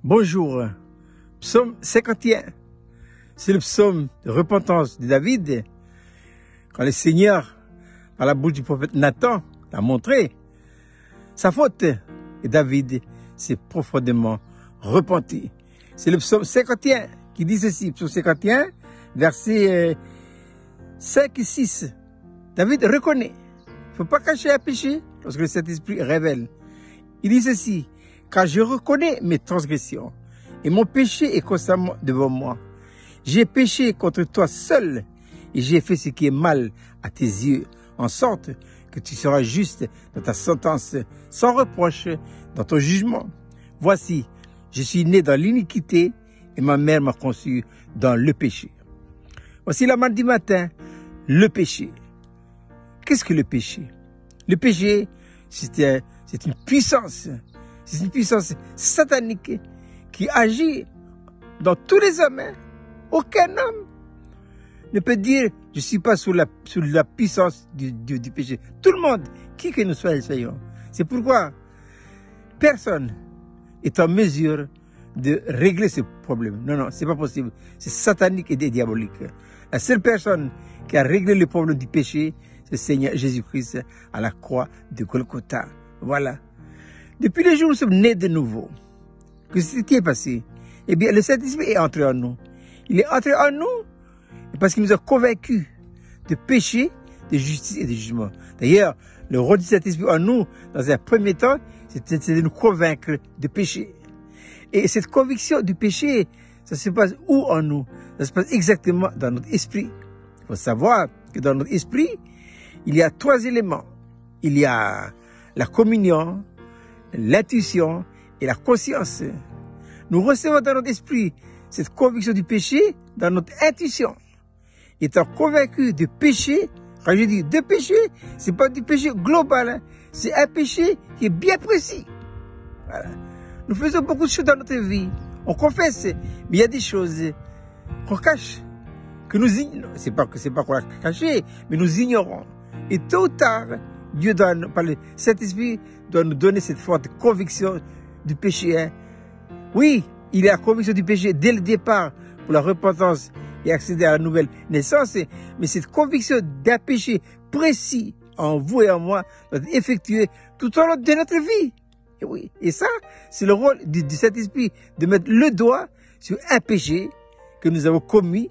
Bonjour, psaume 51. C'est le psaume de repentance de David. Quand le Seigneur, par la bouche du prophète Nathan, l'a montré sa faute. Et David s'est profondément repenti. C'est le psaume 51 qui dit ceci, psaume 51, versets 5 et 6. David reconnaît. Il ne faut pas cacher un péché lorsque le Saint-Esprit révèle. Il dit ceci, car je reconnais mes transgressions et mon péché est constamment devant moi. J'ai péché contre toi seul et j'ai fait ce qui est mal à tes yeux, en sorte que tu seras juste dans ta sentence, sans reproche dans ton jugement. Voici, je suis né dans l'iniquité et ma mère m'a conçu dans le péché. Voici la mardi matin, le péché. Qu'est-ce que le péché? Le péché, c'est une puissance. C'est une puissance satanique qui agit dans tous les hommes. Aucun homme ne peut dire « je ne suis pas sous la puissance du péché ». Tout le monde, qui que nous soyons. C'est pourquoi personne est en mesure de régler ce problème. Non, c'est pas possible. C'est satanique et diabolique. La seule personne qui a réglé le problème du péché, c'est le Seigneur Jésus-Christ à la croix de Golgotha. Voilà. Depuis le jour où nous sommes nés de nouveau, qu'est-ce qui est passé? Eh bien, le Saint-Esprit est entré en nous. Il est entré en nous parce qu'il nous a convaincus de péché, de justice et de jugement. D'ailleurs, le rôle du Saint-Esprit en nous, dans un premier temps, c'est de nous convaincre de péché. Et cette conviction du péché, ça se passe où en nous? Ça se passe exactement dans notre esprit. Il faut savoir que dans notre esprit, il y a 3 éléments. Il y a la communion, l'intuition et la conscience. Nous recevons dans notre esprit cette conviction du péché dans notre intuition. Étant convaincu de péché, quand je dis de péché, c'est pas du péché global, hein. C'est un péché qui est bien précis. Voilà. Nous faisons beaucoup de choses dans notre vie. On confesse, mais il y a des choses qu'on cache, que nous ignorons. C'est pas qu'on l'a caché, mais nous ignorons. Et tôt ou tard, Dieu doit, par le Saint-Esprit, doit nous donner cette forte conviction du péché. Hein. Oui, il y a la conviction du péché dès le départ pour la repentance et accéder à la nouvelle naissance. Mais cette conviction d'un péché précis en vous et en moi doit être effectuée tout au long de notre vie. Et oui, et ça, c'est le rôle du Saint-Esprit de mettre le doigt sur un péché que nous avons commis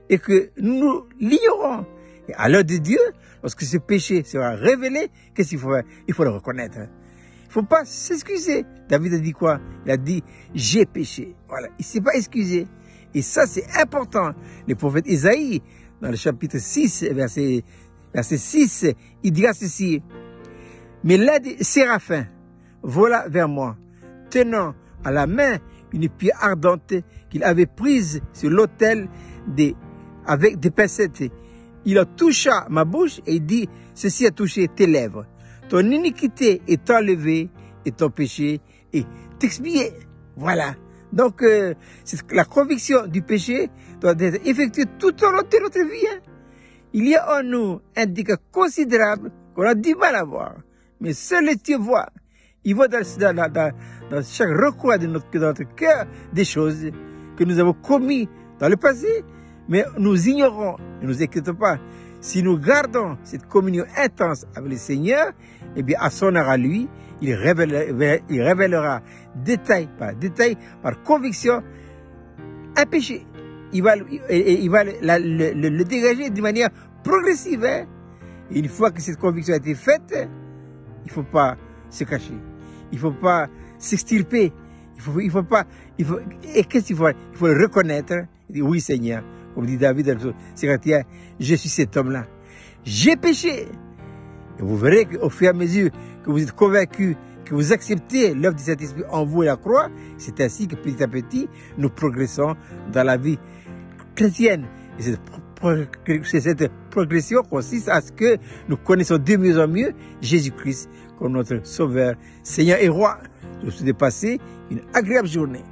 et que nous l'ignorons. Et à l'heure de Dieu, lorsque ce péché sera révélé, qu'est-ce qu'il faut faire? Il faut le reconnaître. Il ne faut pas s'excuser. David a dit quoi? Il a dit, j'ai péché. Voilà. Il ne s'est pas excusé. Et ça, c'est important. Le prophète Isaïe, dans le chapitre 6, verset 6, il dira ceci. Mais l'un des séraphins vola vers moi, tenant à la main une pierre ardente qu'il avait prise sur l'autel avec des pincettes. Il a touché ma bouche et il dit, ceci a touché tes lèvres. Ton iniquité est enlevée et ton péché est expié. Voilà. Donc, la conviction du péché doit être effectuée tout au long de notre vie. Hein. Il y a en nous un handicap considérable qu'on a du mal à voir. Mais seul Dieu voit. Il voit dans chaque recoin de notre cœur des choses que nous avons commis dans le passé, mais nous ignorons. Ne nous inquiétons pas. Si nous gardons cette communion intense avec le Seigneur, eh bien, à son heure à lui, il révélera détail par conviction, un péché. Il va le dégager d'une manière progressive. Hein? Et une fois que cette conviction a été faite, il ne faut pas se cacher. Il ne faut pas s'extirper. Et qu'est-ce qu'il faut? Il faut le reconnaître. Il dit, oui, Seigneur. Comme dit David dans le psaume 51, je suis cet homme-là. J'ai péché. Et vous verrez qu'au fur et à mesure que vous êtes convaincus, que vous acceptez l'œuvre du Saint-Esprit en vous et la croix, c'est ainsi que petit à petit, nous progressons dans la vie chrétienne. Et cette progression consiste à ce que nous connaissons de mieux en mieux Jésus-Christ comme notre Sauveur, Seigneur et Roi. Je vous souhaite de passer une agréable journée.